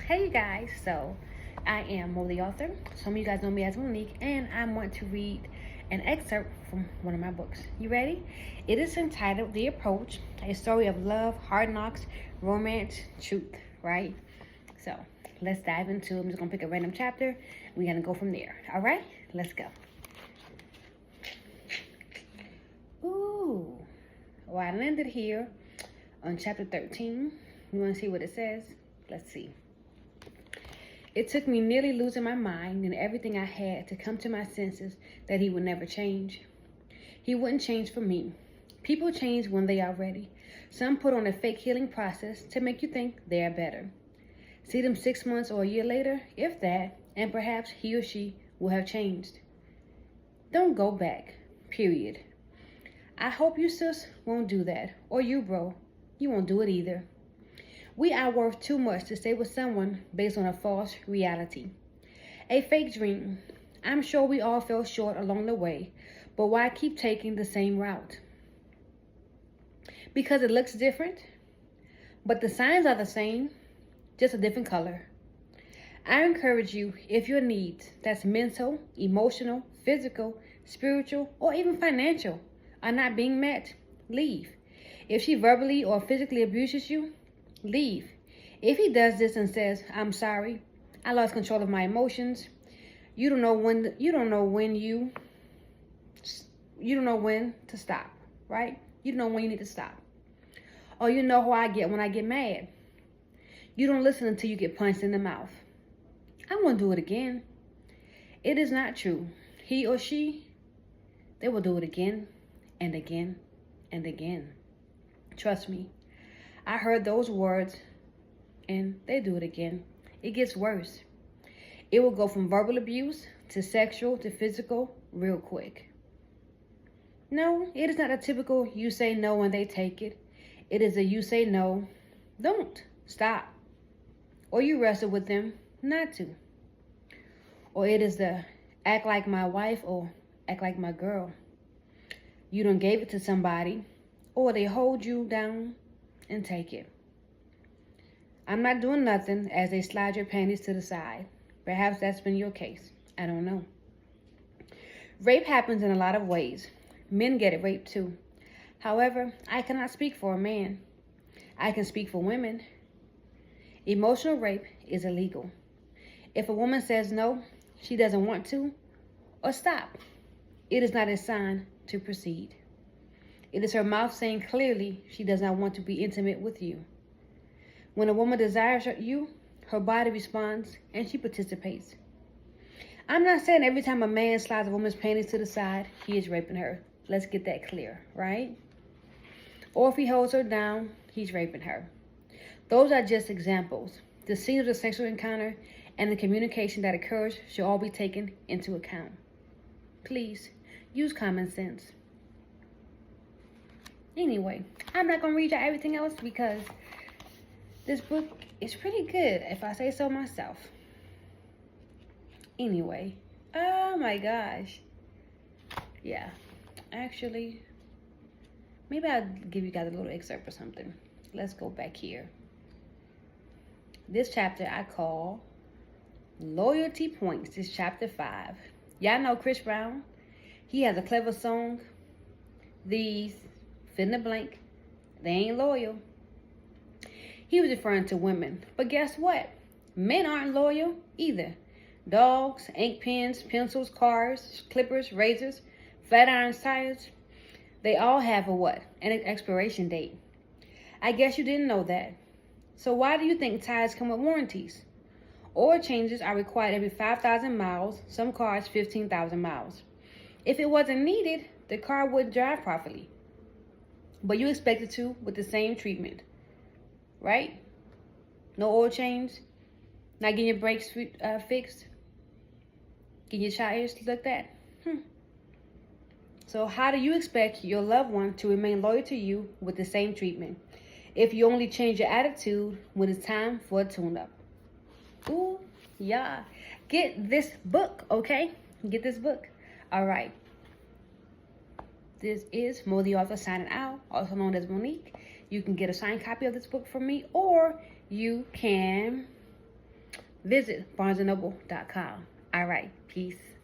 Hey you guys, so I am Mo the author. Some of you guys know me as Monique, and I want to read an excerpt from one of my books. You ready? It is entitled The Approach, a story of love, hard knocks, romance, truth, right? So let's dive into it. I'm just gonna pick a random chapter. We're gonna go from there. Alright? Let's go. Ooh. Well, I landed here on chapter 13. You wanna see what it says? Let's see. It took me nearly losing my mind and everything I had to come to my senses that he would never change. He wouldn't change for me. People change when they are ready. Some put on a fake healing process to make you think they are better. See them 6 months or a year later, if that, and perhaps he or she will have changed. Don't go back, period. I hope you sis won't do that, or you bro, you won't do it either. We are worth too much to stay with someone based on a false reality. A fake dream. I'm sure we all fell short along the way, but why keep taking the same route? Because it looks different, but the signs are the same, just a different color. I encourage you, if your needs, that's mental, emotional, physical, spiritual, or even financial, are not being met, leave. If she verbally or physically abuses you, leave. If he does this and says, I'm sorry, I lost control of my emotions, you don't know when to stop, right? You don't know when you need to stop. Or you know how I get when I get mad. You don't listen until you get punched in the mouth. I won't do it again. It is not true. He or she, they will do it again and again and again. Trust me. I heard those words and they do it again. It gets worse. It will go from verbal abuse to sexual to physical real quick. No, it is not a typical you say no and they take it. It is a you say no, don't, stop. Or you wrestle with them not to. Or it is the act like my wife or act like my girl. You done gave it to somebody or they hold you down and take it. I'm not doing nothing as they slide your panties to the side. Perhaps that's been your case. I don't know. Rape happens in a lot of ways. Men get it raped too. However, I cannot speak for a man. I can speak for women. Emotional rape is illegal. If a woman says no, she doesn't want to, or stop, it is not a sign to proceed. It is her mouth saying clearly she does not want to be intimate with you. When a woman desires you, her body responds and she participates. I'm not saying every time a man slides a woman's panties to the side, he is raping her. Let's get that clear, right? Or if he holds her down, he's raping her. Those are just examples. The scene of the sexual encounter and the communication that occurs should all be taken into account. Please, use common sense. Anyway, I'm not going to read y'all everything else because this book is pretty good, if I say so myself. Anyway, oh my gosh. Yeah, actually, maybe I'll give you guys a little excerpt or something. Let's go back here. This chapter I call Loyalty Points. This is chapter 5. Y'all know Chris Brown? He has a clever song. These, fill in the blank, they ain't loyal. He was referring to women. But guess what? Men aren't loyal either. Dogs, ink pens, pencils, cars, clippers, razors, flat irons, tires. They all have a what? An expiration date. I guess you didn't know that. So why do you think tires come with warranties? Oil changes are required every 5,000 miles, some cars 15,000 miles. If it wasn't needed, the car wouldn't drive properly. But you expect it to with the same treatment, right? No oil change, not getting your brakes fixed, getting your tires looked at. So how do you expect your loved one to remain loyal to you with the same treatment if you only change your attitude when it's time for a tune-up? Ooh, yeah. Get this book, okay? Get this book. All right. This is Mo the author signing out, also known as Monique. You can get a signed copy of this book from me, or you can visit barnesandnoble.com. All right, peace.